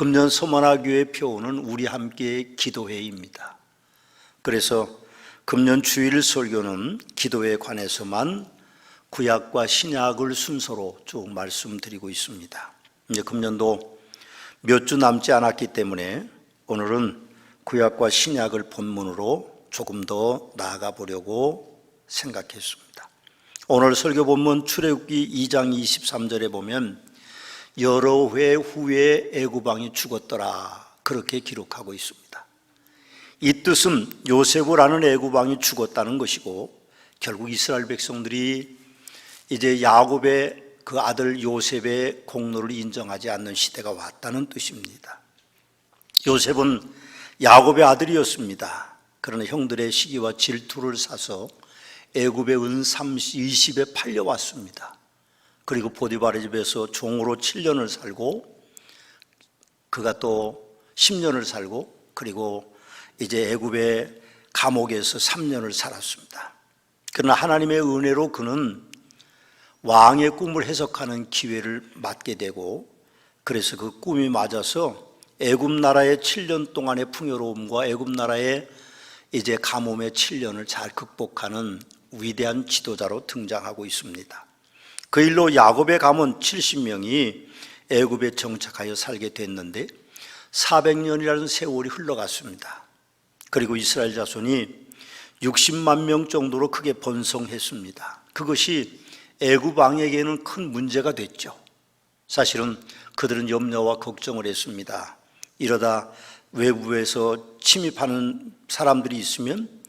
금년 서머나교회 표어는 우리 함께 기도회입니다. 그래서 금년 주일 설교는 기도에 관해서만 구약과 신약을 순서로 쭉 말씀드리고 있습니다. 이제 금년도 몇 주 남지 않았기 때문에 오늘은 구약과 신약을 본문으로 조금 더 나아가 보려고 생각했습니다. 오늘 설교 본문 출애굽기 2장 23절에 보면 여러 회 후에 애굽 왕이 죽었더라 그렇게 기록하고 있습니다. 이 뜻은 요셉이라는 애굽 왕이 죽었다는 것이고, 결국 이스라엘 백성들이 이제 야곱의 그 아들 요셉의 공로를 인정하지 않는 시대가 왔다는 뜻입니다. 요셉은 야곱의 아들이었습니다. 그러나 형들의 시기와 질투를 사서 애굽의 은 20에 팔려왔습니다. 그리고 보디발의 집에서 종으로 7년을 살고, 그가 또 10년을 살고, 그리고 이제 애굽의 감옥에서 3년을 살았습니다. 그러나 하나님의 은혜로 그는 왕의 꿈을 해석하는 기회를 맡게 되고, 그래서 그 꿈이 맞아서 애굽 나라의 7년 동안의 풍요로움과 애굽 나라의 이제 가뭄의 7년을 잘 극복하는 위대한 지도자로 등장하고 있습니다. 그 일로 야곱의 가문 70명이 애굽에 정착하여 살게 됐는데 400년이라는 세월이 흘러갔습니다. 그리고 이스라엘 자손이 60만 명 정도로 크게 번성했습니다. 그것이 애굽 왕에게는 큰 문제가 됐죠. 사실은 그들은 염려와 걱정을 했습니다. 이러다 외부에서 침입하는 사람들이 있으면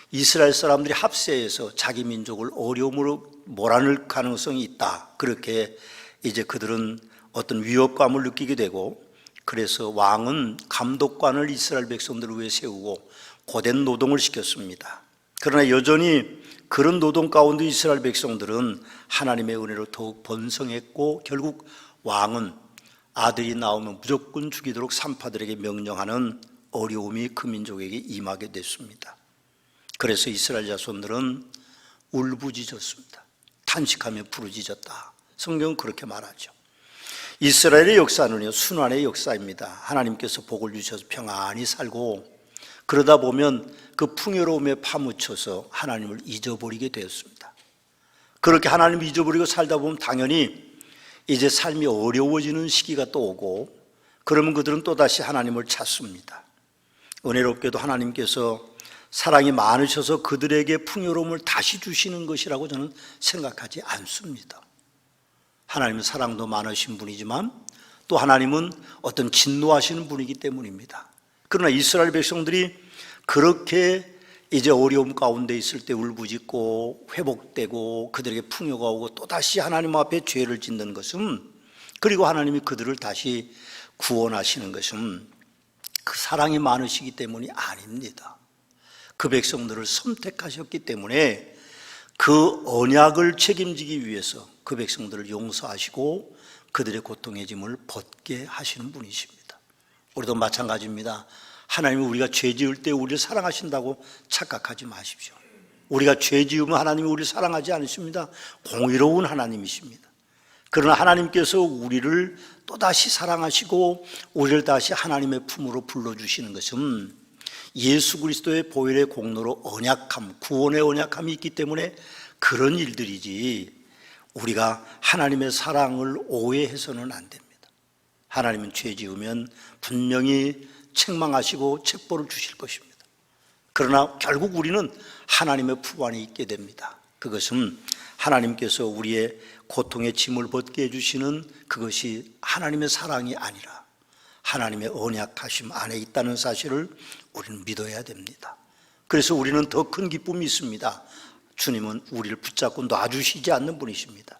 이스라엘 사람들이 합세해서 자기 민족을 어려움으로 몰아넣을 가능성이 있다. 그렇게 이제 그들은 어떤 위협감을 느끼게 되고, 그래서 왕은 감독관을 이스라엘 백성들을 위해 세우고 고된 노동을 시켰습니다. 그러나 여전히 그런 노동 가운데 이스라엘 백성들은 하나님의 은혜로 더욱 번성했고, 결국 왕은 아들이 나오면 무조건 죽이도록 산파들에게 명령하는 어려움이 그 민족에게 임하게 됐습니다. 그래서 이스라엘 자손들은 울부짖었습니다. 탄식하며 부르짖었다. 성경은 그렇게 말하죠. 이스라엘의 역사는요, 순환의 역사입니다. 하나님께서 복을 주셔서 평안히 살고, 그러다 보면 그 풍요로움에 파묻혀서 하나님을 잊어버리게 되었습니다. 그렇게 하나님을 잊어버리고 살다 보면 당연히 이제 삶이 어려워지는 시기가 또 오고, 그러면 그들은 또다시 하나님을 찾습니다. 은혜롭게도 하나님께서 사랑이 많으셔서 그들에게 풍요로움을 다시 주시는 것이라고 저는 생각하지 않습니다. 하나님은 사랑도 많으신 분이지만 또 하나님은 어떤 진노하시는 분이기 때문입니다. 그러나 이스라엘 백성들이 그렇게 이제 어려움 가운데 있을 때 울부짖고 회복되고 그들에게 풍요가 오고 또다시 하나님 앞에 죄를 짓는 것은, 그리고 하나님이 그들을 다시 구원하시는 것은 그 사랑이 많으시기 때문이 아닙니다. 그 백성들을 선택하셨기 때문에 그 언약을 책임지기 위해서 그 백성들을 용서하시고 그들의 고통의 짐을 벗게 하시는 분이십니다. 우리도 마찬가지입니다. 하나님은 우리가 죄 지을 때 우리를 사랑하신다고 착각하지 마십시오. 우리가 죄 지으면 하나님이 우리를 사랑하지 않으십니다. 공의로운 하나님이십니다. 그러나 하나님께서 우리를 또다시 사랑하시고 우리를 다시 하나님의 품으로 불러주시는 것은 예수 그리스도의 보혈의 공로로 언약함, 구원의 언약함이 있기 때문에 그런 일들이지, 우리가 하나님의 사랑을 오해해서는 안 됩니다. 하나님은 죄 지으면 분명히 책망하시고 책벌을 주실 것입니다. 그러나 결국 우리는 하나님의 품 안에 있게 됩니다. 그것은 하나님께서 우리의 고통의 짐을 벗게 해주시는 그것이 하나님의 사랑이 아니라 하나님의 언약하심 안에 있다는 사실을 우리는 믿어야 됩니다. 그래서 우리는 더 큰 기쁨이 있습니다. 주님은 우리를 붙잡고 놔주시지 않는 분이십니다.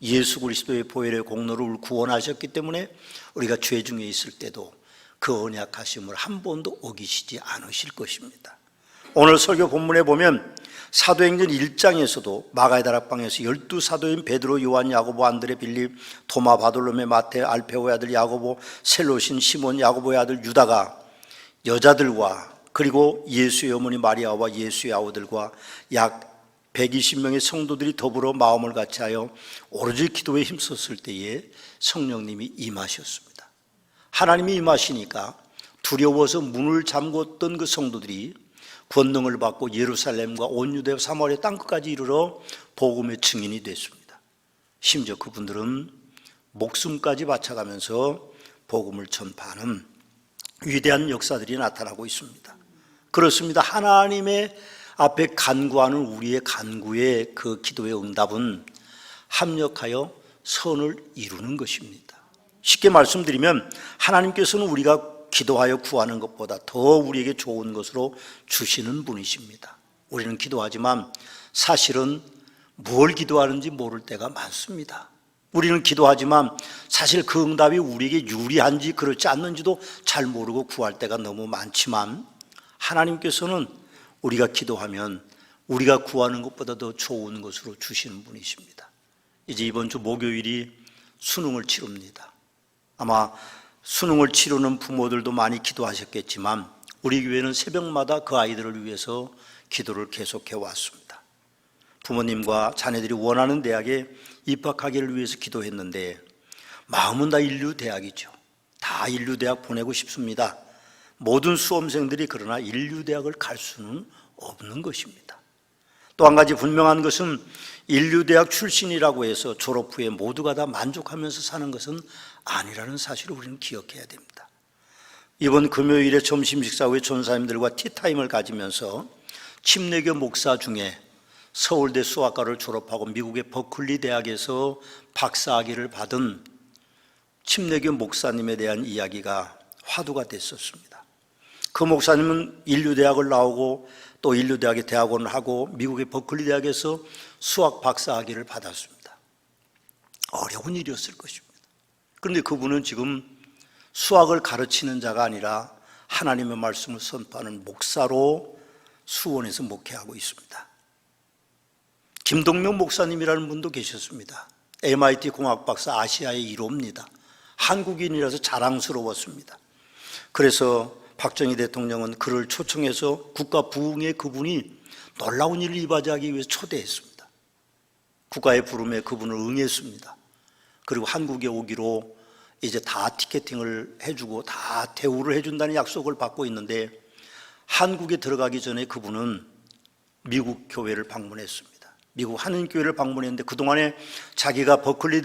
예수 그리스도의 보혈의 공로를 구원하셨기 때문에 우리가 죄 중에 있을 때도 그 언약하심을 한 번도 어기시지 않으실 것입니다. 오늘 설교 본문에 보면 사도행전 1장에서도 마가의 다락방에서 12사도인 베드로, 요한, 야고보, 안드레, 빌립, 도마, 바돌로메, 마테, 알페오의 아들 야고보, 셀로신, 시몬, 야고보의 아들 유다가 여자들과 그리고 예수의 어머니 마리아와 예수의 아우들과 약 120명의 성도들이 더불어 마음을 같이하여 오로지 기도에 힘썼을 때에 성령님이 임하셨습니다. 하나님이 임하시니까 두려워서 문을 잠궜던 그 성도들이 권능을 받고 예루살렘과 온 유대 사마리아 땅끝까지 이르러 복음의 증인이 됐습니다. 심지어 그분들은 목숨까지 바쳐가면서 복음을 전파하는 위대한 역사들이 나타나고 있습니다. 그렇습니다. 하나님의 앞에 간구하는 우리의 간구의 그 기도의 응답은 합력하여 선을 이루는 것입니다. 쉽게 말씀드리면 하나님께서는 우리가 기도하여 구하는 것보다 더 우리에게 좋은 것으로 주시는 분이십니다. 우리는 기도하지만 사실은 뭘 기도하는지 모를 때가 많습니다. 우리는 기도하지만 사실 그 응답이 우리에게 유리한지 그렇지 않는지도 잘 모르고 구할 때가 너무 많지만 하나님께서는 우리가 기도하면 우리가 구하는 것보다 더 좋은 것으로 주시는 분이십니다. 이제 이번 주 목요일이 수능을 치릅니다. 아마 수능을 치르는 부모들도 많이 기도하셨겠지만 우리 교회는 새벽마다 그 아이들을 위해서 기도를 계속해 왔습니다. 부모님과 자녀들이 원하는 대학에 입학하기를 위해서 기도했는데 마음은 다 인류대학이죠. 다 인류대학 보내고 싶습니다. 모든 수험생들이 그러나 인류대학을 갈 수는 없는 것입니다. 또 한 가지 분명한 것은 인류대학 출신이라고 해서 졸업 후에 모두가 다 만족하면서 사는 것은 아니라는 사실을 우리는 기억해야 됩니다. 이번 금요일에 점심 식사 후에 전사님들과 티타임을 가지면서 침례교 목사 중에 서울대 수학과를 졸업하고 미국의 버클리 대학에서 박사학위를 받은 침례교 목사님에 대한 이야기가 화두가 됐었습니다. 그 목사님은 인류대학을 나오고 또 인류대학에 대학원을 하고 미국의 버클리 대학에서 수학 박사학위를 받았습니다. 어려운 일이었을 것입니다. 그런데 그분은 지금 수학을 가르치는 자가 아니라 하나님의 말씀을 선포하는 목사로 수원에서 목회하고 있습니다. 김동명 목사님이라는 분도 계셨습니다. MIT 공학박사 아시아의 1호입니다. 한국인이라서 자랑스러웠습니다. 그래서 박정희 대통령은 그를 초청해서 국가 부흥에 그분이 놀라운 일을 이바지하기 위해서 초대했습니다. 국가의 부름에 그분을 응했습니다. 그리고 한국에 오기로 이제 다 티켓팅을 해주고 다 대우를 해준다는 약속을 받고 있는데 한국에 들어가기 전에 그분은 미국 교회를 방문했습니다. 미국 한인교회를 방문했는데 그동안에 자기가 버클리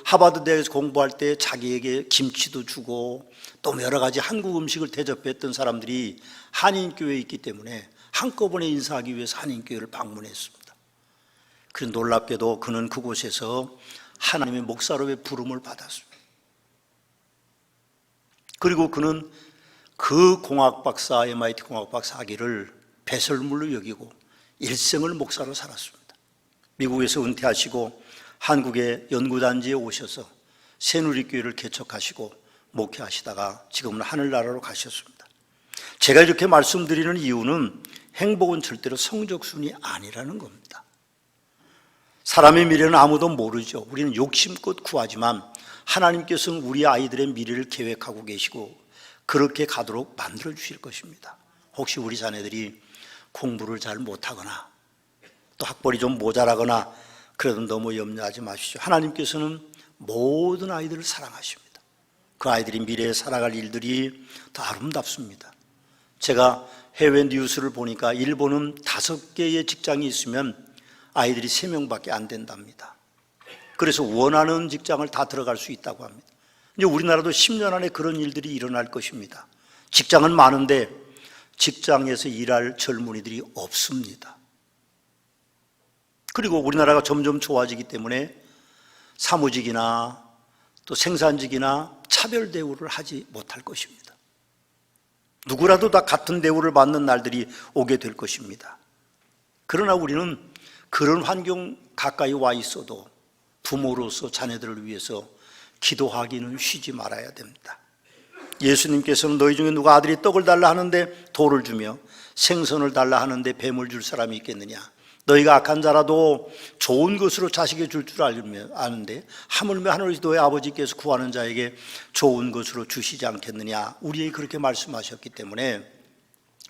하버드 대학에서 공부할 때 자기에게 김치도 주고 또 여러 가지 한국 음식을 대접했던 사람들이 한인교회에 있기 때문에 한꺼번에 인사하기 위해서 한인교회를 방문했습니다. 그런 놀랍게도 그는 그곳에서 하나님의 목사로의 부름을 받았습니다. 그리고 그는 그 공학박사, MIT 공학박사 학위를 배설물로 여기고 일생을 목사로 살았습니다. 미국에서 은퇴하시고 한국의 연구단지에 오셔서 새누리교회를 개척하시고 목회하시다가 지금은 하늘나라로 가셨습니다. 제가 이렇게 말씀드리는 이유는 행복은 절대로 성적순이 아니라는 겁니다. 사람의 미래는 아무도 모르죠. 우리는 욕심껏 구하지만 하나님께서는 우리 아이들의 미래를 계획하고 계시고 그렇게 가도록 만들어 주실 것입니다. 혹시 우리 자녀들이 공부를 잘 못하거나 또 학벌이 좀 모자라거나 그래도 너무 염려하지 마십시오. 하나님께서는 모든 아이들을 사랑하십니다. 그 아이들이 미래에 살아갈 일들이 더 아름답습니다. 제가 해외 뉴스를 보니까 일본은 5개의 직장이 있으면 아이들이 3명밖에 안 된답니다. 그래서 원하는 직장을 다 들어갈 수 있다고 합니다. 이제 우리나라도 10년 안에 그런 일들이 일어날 것입니다. 직장은 많은데 직장에서 일할 젊은이들이 없습니다. 그리고 우리나라가 점점 좋아지기 때문에 사무직이나 또 생산직이나 차별 대우를 하지 못할 것입니다. 누구라도 다 같은 대우를 받는 날들이 오게 될 것입니다. 그러나 우리는 그런 환경 가까이 와 있어도 부모로서 자녀들을 위해서 기도하기는 쉬지 말아야 됩니다. 예수님께서는 너희 중에 누가 아들이 떡을 달라 하는데 돌을 주며 생선을 달라 하는데 뱀을 줄 사람이 있겠느냐? 너희가 악한 자라도 좋은 것으로 자식에게 줄 줄 아는데 하물며 하늘에서 너희 아버지께서 구하는 자에게 좋은 것으로 주시지 않겠느냐? 우리에게 그렇게 말씀하셨기 때문에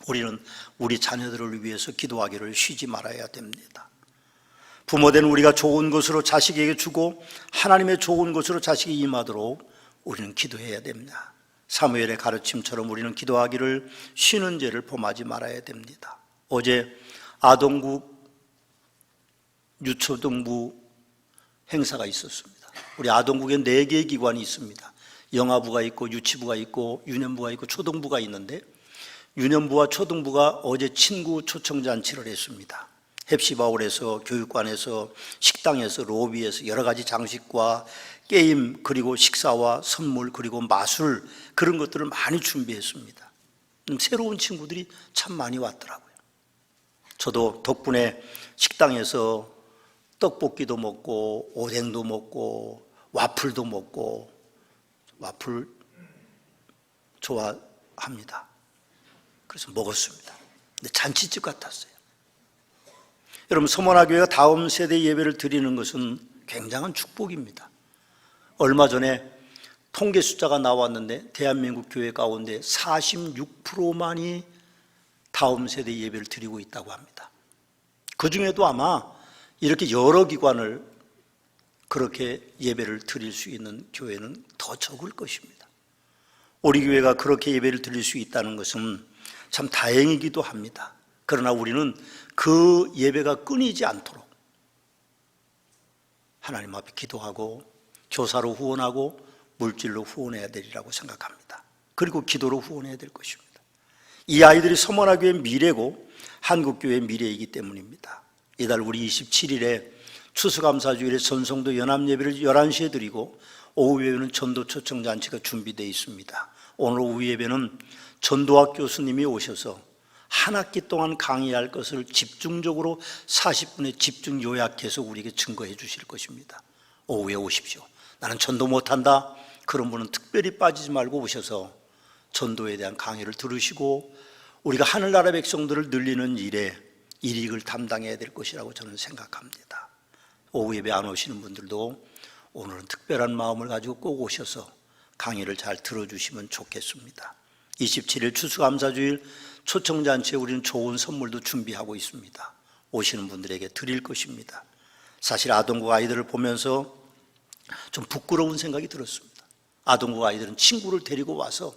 우리는 우리 자녀들을 위해서 기도하기를 쉬지 말아야 됩니다. 부모된 우리가 좋은 것으로 자식에게 주고 하나님의 좋은 것으로 자식이 임하도록 우리는 기도해야 됩니다. 사무엘의 가르침처럼 우리는 기도하기를 쉬는 죄를 범하지 말아야 됩니다. 어제 아동국 유초등부 행사가 있었습니다. 우리 아동국에 4개의 기관이 있습니다. 영아부가 있고 유치부가 있고 유년부가 있고 초등부가 있는데, 유년부와 초등부가 어제 친구 초청잔치를 했습니다. 햅시바울에서, 교육관에서, 식당에서, 로비에서 여러 가지 장식과 게임, 그리고 식사와 선물, 그리고 마술, 그런 것들을 많이 준비했습니다. 새로운 친구들이 참 많이 왔더라고요. 저도 덕분에 식당에서 떡볶이도 먹고 오뎅도 먹고 와플도 먹고, 와플 좋아합니다. 그래서 먹었습니다. 근데 잔치집 같았어요. 여러분, 서머나교회가 다음 세대 예배를 드리는 것은 굉장한 축복입니다. 얼마 전에 통계 숫자가 나왔는데 대한민국 교회 가운데 46%만이 다음 세대 예배를 드리고 있다고 합니다. 그 중에도 아마 이렇게 여러 기관을 그렇게 예배를 드릴 수 있는 교회는 더 적을 것입니다. 우리 교회가 그렇게 예배를 드릴 수 있다는 것은 참 다행이기도 합니다. 그러나 우리는 그 예배가 끊이지 않도록 하나님 앞에 기도하고 교사로 후원하고 물질로 후원해야 되리라고 생각합니다. 그리고 기도로 후원해야 될 것입니다. 이 아이들이 서머나교회의 미래고 한국교회의 미래이기 때문입니다. 이달 우리 27일에 추수감사주일에 전성도 연합예배를 11시에 드리고 오후 예배는 전도 초청잔치가 준비되어 있습니다. 오늘 오후 예배는 전도학 교수님이 오셔서 한 학기 동안 강의할 것을 집중적으로 40분에 집중 요약해서 우리에게 증거해 주실 것입니다. 오후에 오십시오. 나는 전도 못한다, 그런 분은 특별히 빠지지 말고 오셔서 전도에 대한 강의를 들으시고 우리가 하늘나라 백성들을 늘리는 일에 일익을 담당해야 될 것이라고 저는 생각합니다. 오후 예배 안 오시는 분들도 오늘은 특별한 마음을 가지고 꼭 오셔서 강의를 잘 들어주시면 좋겠습니다. 27일 추수감사주일 초청잔치에 우리는 좋은 선물도 준비하고 있습니다. 오시는 분들에게 드릴 것입니다. 사실 아동국 아이들을 보면서 좀 부끄러운 생각이 들었습니다. 아동국 아이들은 친구를 데리고 와서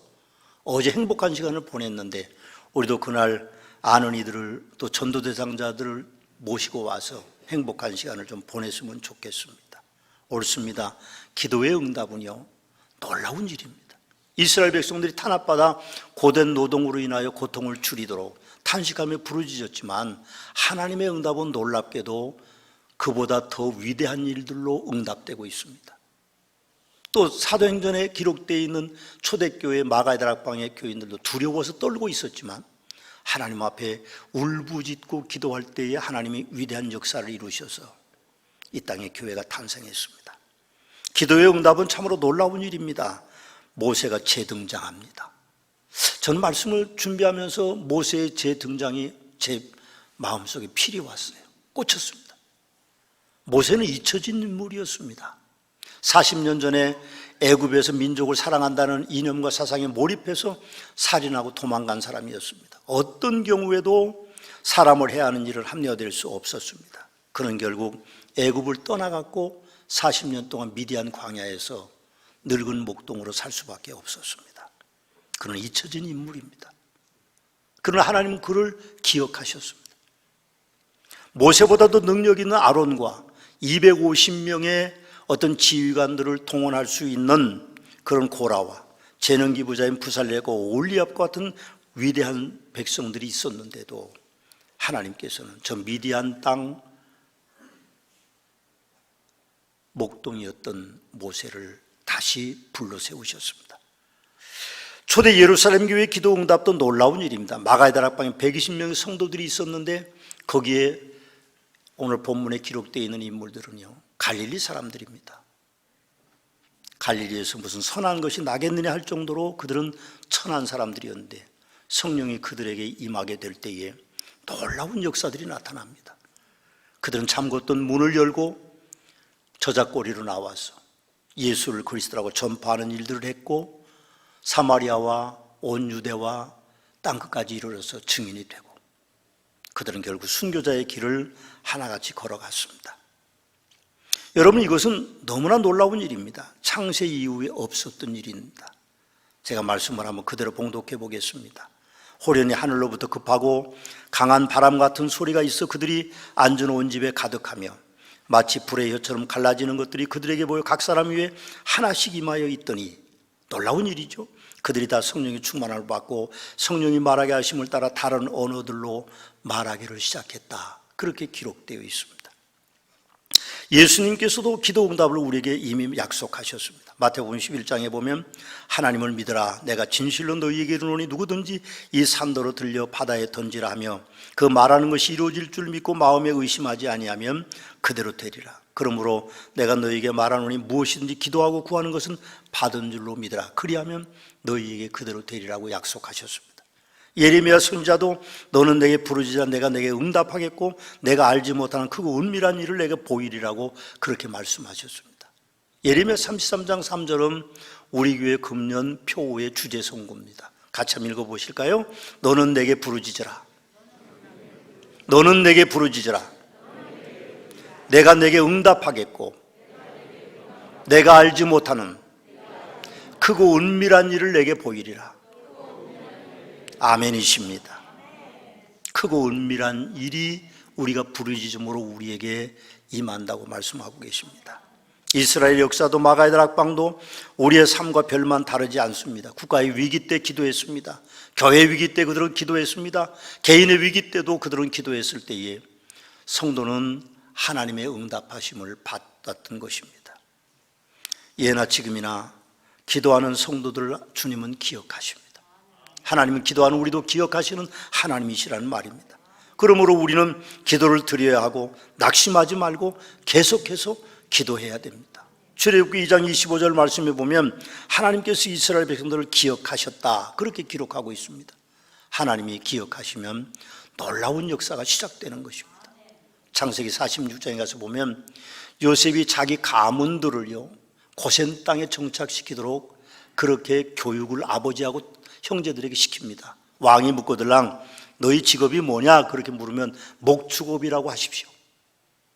어제 행복한 시간을 보냈는데 우리도 그날 아는 이들을, 또 전도 대상자들을 모시고 와서 행복한 시간을 좀 보냈으면 좋겠습니다. 옳습니다. 기도의 응답은요, 놀라운 일입니다. 이스라엘 백성들이 탄압받아 고된 노동으로 인하여 고통을 줄이도록 탄식하며 부르짖었지만 하나님의 응답은 놀랍게도 그보다 더 위대한 일들로 응답되고 있습니다. 또 사도행전에 기록되어 있는 초대교회 마가다락방의 교인들도 두려워서 떨고 있었지만 하나님 앞에 울부짖고 기도할 때에 하나님이 위대한 역사를 이루셔서 이 땅에 교회가 탄생했습니다. 기도의 응답은 참으로 놀라운 일입니다. 모세가 재등장합니다. 저는 말씀을 준비하면서 모세의 재등장이 제 마음속에 필이 왔어요. 꽂혔습니다. 모세는 잊혀진 인물이었습니다. 40년 전에 애굽에서 민족을 사랑한다는 이념과 사상에 몰입해서 살인하고 도망간 사람이었습니다. 어떤 경우에도 사람을 해야 하는 일을 합리화될 수 없었습니다. 그는 결국 애굽을 떠나갔고 40년 동안 미디안 광야에서 늙은 목동으로 살 수밖에 없었습니다. 그는 잊혀진 인물입니다. 그러나 하나님은 그를 기억하셨습니다. 모세보다도 능력 있는 아론과 250명의 어떤 지휘관들을 동원할 수 있는 그런 고라와 재능기 부자인 부살레고 올리압과 같은 위대한 백성들이 있었는데도 하나님께서는 저 미디안 땅 목동이었던 모세를 다시 불러 세우셨습니다. 초대 예루살렘 교회 기도 응답도 놀라운 일입니다. 마가의 다락방에 120명의 성도들이 있었는데 거기에 오늘 본문에 기록되어 있는 인물들은요, 갈릴리 사람들입니다. 갈릴리에서 무슨 선한 것이 나겠느냐 할 정도로 그들은 천한 사람들이었는데 성령이 그들에게 임하게 될 때에 놀라운 역사들이 나타납니다. 그들은 잠궜던 문을 열고 저작거리로 나와서 예수를 그리스도라고 전파하는 일들을 했고 사마리아와 온 유대와 땅끝까지 이르러서 증인이 되고 그들은 결국 순교자의 길을 하나같이 걸어갔습니다. 여러분, 이것은 너무나 놀라운 일입니다. 창세 이후에 없었던 일입니다. 제가 말씀을 한번 그대로 봉독해 보겠습니다. 호련히 하늘로부터 급하고 강한 바람 같은 소리가 있어 그들이 앉아놓은 집에 가득하며 마치 불의 혀처럼 갈라지는 것들이 그들에게 보여 각 사람 위에 하나씩 임하여 있더니, 놀라운 일이죠. 그들이 다 성령의 충만함을 받고 성령이 말하게 하심을 따라 다른 언어들로 말하기를 시작했다. 그렇게 기록되어 있습니다. 예수님께서도 기도 응답을 우리에게 이미 약속하셨습니다. 마태복음 11장에 보면 하나님을 믿으라, 내가 진실로 너희에게 이르노니 누구든지 이 산더러 들려 바다에 던지라 하며 그 말하는 것이 이루어질 줄 믿고 마음에 의심하지 아니하면 그대로 되리라. 그러므로 내가 너희에게 말하노니 무엇이든지 기도하고 구하는 것은 받은 줄로 믿으라. 그리하면 너희에게 그대로 되리라고 약속하셨습니다. 예레미야 선지자도 너는 내게 부르짖으라 내가 내게 응답하겠고 내가 알지 못하는 크고 은밀한 일을 내게 보이리라고 그렇게 말씀하셨습니다. 예레미야 33장 3절은 우리 교회 금년 표의 주제 선고입니다. 같이 한번 읽어보실까요? 너는 내게 부르짖으라. 너는 내게 부르짖으라. 내가 내게 응답하겠고 내가 알지 못하는 크고 은밀한 일을 내게 보이리라. 아멘이십니다. 크고 은밀한 일이 우리가 부르짖음으로 우리에게 임한다고 말씀하고 계십니다. 이스라엘 역사도 마가이들 학방도 우리의 삶과 별만 다르지 않습니다. 국가의 위기 때 기도했습니다. 교회 위기 때 그들은 기도했습니다. 개인의 위기 때도 그들은 기도했을 때에 성도는 하나님의 응답하심을 받았던 것입니다. 예나 지금이나 기도하는 성도들을 주님은 기억하십니다. 하나님은 기도하는 우리도 기억하시는 하나님이시라는 말입니다. 그러므로 우리는 기도를 드려야 하고 낙심하지 말고 계속해서 기도해야 됩니다. 출애굽기 2장 25절 말씀에 보면 하나님께서 이스라엘 백성들을 기억하셨다 그렇게 기록하고 있습니다. 하나님이 기억하시면 놀라운 역사가 시작되는 것입니다. 창세기 46장에 가서 보면 요셉이 자기 가문들을요 고센 땅에 정착시키도록 그렇게 교육을 아버지하고 형제들에게 시킵니다. 왕이 묻거들랑 너희 직업이 뭐냐 그렇게 물으면 목축업이라고 하십시오.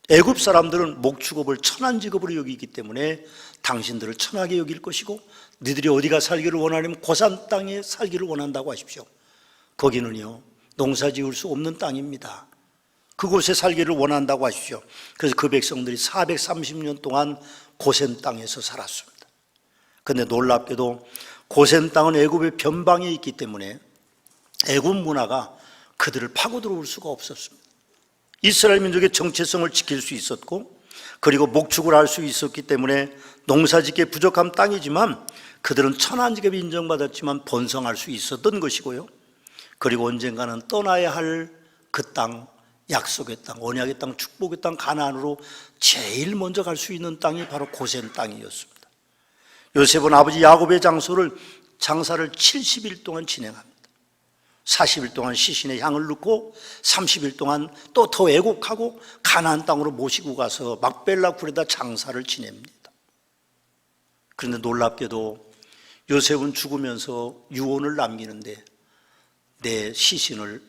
애굽 사람들은 목축업을 천한 직업으로 여기기 때문에 당신들을 천하게 여길 것이고 너희들이 어디가 살기를 원하냐면 고산 땅에 살기를 원한다고 하십시오. 거기는요 농사 지을 수 없는 땅입니다. 그곳에 살기를 원한다고 하십시오. 그래서 그 백성들이 430년 동안 고센 땅에서 살았습니다. 그런데 놀랍게도 고센 땅은 애굽의 변방에 있기 때문에 애굽 문화가 그들을 파고 들어올 수가 없었습니다. 이스라엘 민족의 정체성을 지킬 수 있었고 그리고 목축을 할 수 있었기 때문에 농사짓기에 부족한 땅이지만 그들은 천한 직업이 인정받았지만 번성할 수 있었던 것이고요. 그리고 언젠가는 떠나야 할 그 땅, 약속의 땅, 언약의 땅, 축복의 땅 가나안으로 제일 먼저 갈 수 있는 땅이 바로 고센 땅이었습니다. 요셉은 아버지 야곱의 장사를 70일 동안 진행합니다. 40일 동안 시신에 향을 넣고 30일 동안 또 더 애곡하고 가나안 땅으로 모시고 가서 막벨라 굴에다 장사를 지냅니다. 그런데 놀랍게도 요셉은 죽으면서 유언을 남기는데 내 시신을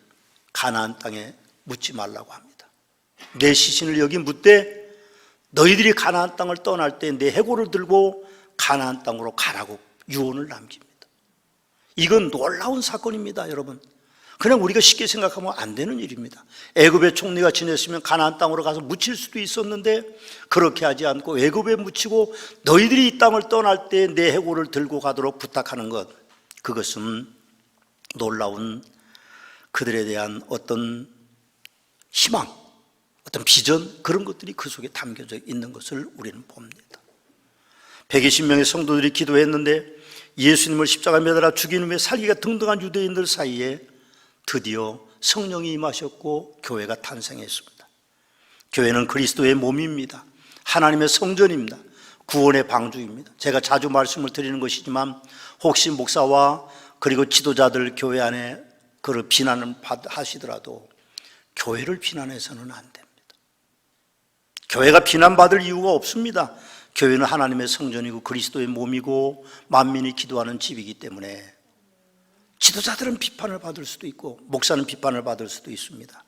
가나안 땅에 묻지 말라고 합니다. 내 시신을 여기 묻되 너희들이 가나안 땅을 떠날 때 내 해골을 들고 가나안 땅으로 가라고 유언을 남깁니다. 이건 놀라운 사건입니다, 여러분. 그냥 우리가 쉽게 생각하면 안 되는 일입니다. 애굽의 총리가 지냈으면 가나안 땅으로 가서 묻힐 수도 있었는데 그렇게 하지 않고 애굽에 묻히고 너희들이 이 땅을 떠날 때 내 해골을 들고 가도록 부탁하는 것, 그것은 놀라운 그들에 대한 어떤 희망, 어떤 비전, 그런 것들이 그 속에 담겨져 있는 것을 우리는 봅니다. 120명의 성도들이 기도했는데 예수님을 십자가에 매달아 죽인 후에 살기가 등등한 유대인들 사이에 드디어 성령이 임하셨고 교회가 탄생했습니다. 교회는 그리스도의 몸입니다. 하나님의 성전입니다. 구원의 방주입니다. 제가 자주 말씀을 드리는 것이지만 혹시 목사와 그리고 지도자들 교회 안에 그를 비난을 하시더라도 교회를 비난해서는 안 됩니다. 교회가 비난받을 이유가 없습니다. 교회는 하나님의 성전이고 그리스도의 몸이고 만민이 기도하는 집이기 때문에 지도자들은 비판을 받을 수도 있고 목사는 비판을 받을 수도 있습니다.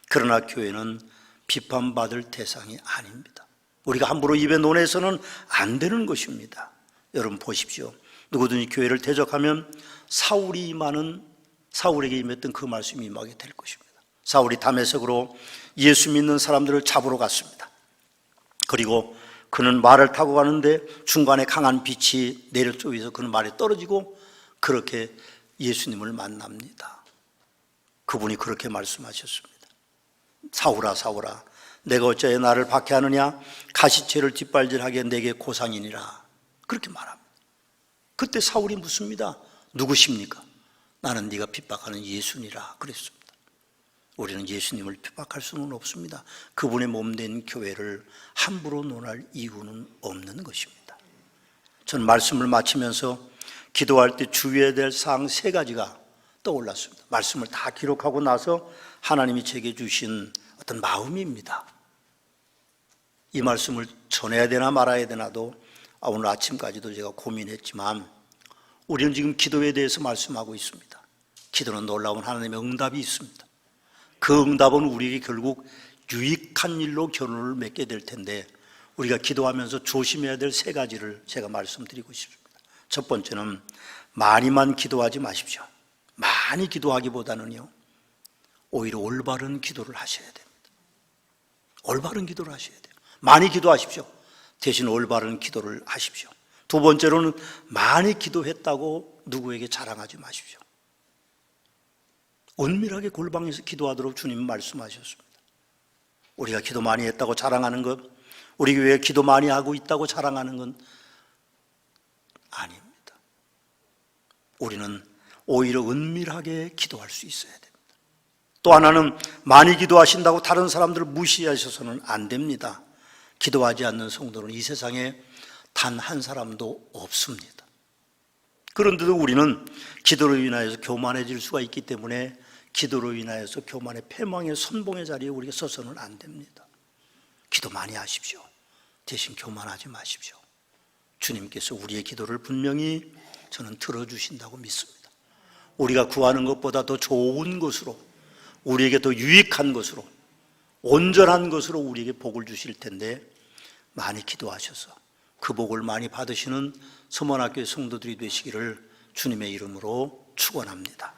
그러나 교회는 비판받을 대상이 아닙니다. 우리가 함부로 입에 논해서는 안 되는 것입니다. 여러분 보십시오. 누구든지 교회를 대적하면 사울에게 임했던 그 말씀이 임하게 될 것입니다. 사울이 다메섹으로 예수 믿는 사람들을 잡으러 갔습니다. 그리고 그는 말을 타고 가는데 중간에 강한 빛이 내려쪽에서 그는 말에 떨어지고 그렇게 예수님을 만납니다. 그분이 그렇게 말씀하셨습니다. 사울아 사울아 내가 어찌하여 나를 박해하느냐, 가시채를 뒷발질하게 내게 고상이니라. 그렇게 말합니다. 그때 사울이 묻습니다. 누구십니까? 나는 네가 핍박하는 예수니라 그랬습니다. 우리는 예수님을 핍박할 수는 없습니다. 그분의 몸된 교회를 함부로 논할 이유는 없는 것입니다. 저는 말씀을 마치면서 기도할 때 주의해야 될 사항 3가지가 떠올랐습니다. 말씀을 다 기록하고 나서 하나님이 제게 주신 어떤 마음입니다. 이 말씀을 전해야 되나 말아야 되나도 오늘 아침까지도 제가 고민했지만 우리는 지금 기도에 대해서 말씀하고 있습니다. 기도는 놀라운 하나님의 응답이 있습니다. 그 응답은 우리에게 결국 유익한 일로 결론을 맺게 될 텐데 우리가 기도하면서 조심해야 될 3가지를 제가 말씀드리고 싶습니다. 첫 번째는 많이만 기도하지 마십시오. 많이 기도하기보다는요, 오히려 올바른 기도를 하셔야 됩니다. 올바른 기도를 하셔야 돼요. 많이 기도하십시오. 대신 올바른 기도를 하십시오. 두 번째로는 많이 기도했다고 누구에게 자랑하지 마십시오. 은밀하게 골방에서 기도하도록 주님은 말씀하셨습니다. 우리가 기도 많이 했다고 자랑하는 것, 우리 교회에 기도 많이 하고 있다고 자랑하는 건 아닙니다. 우리는 오히려 은밀하게 기도할 수 있어야 됩니다. 또 하나는 많이 기도하신다고 다른 사람들을 무시하셔서는 안 됩니다. 기도하지 않는 성도는 이 세상에 단 한 사람도 없습니다. 그런데도 우리는 기도로 인하여서 교만해질 수가 있기 때문에 기도로 인하여서 교만의 패망의 선봉의 자리에 우리가 서서는 안 됩니다. 기도 많이 하십시오. 대신 교만하지 마십시오. 주님께서 우리의 기도를 분명히 저는 들어주신다고 믿습니다. 우리가 구하는 것보다 더 좋은 것으로, 우리에게 더 유익한 것으로, 온전한 것으로 우리에게 복을 주실 텐데 많이 기도하셔서 그 복을 많이 받으시는 서문학교의 성도들이 되시기를 주님의 이름으로 축원합니다.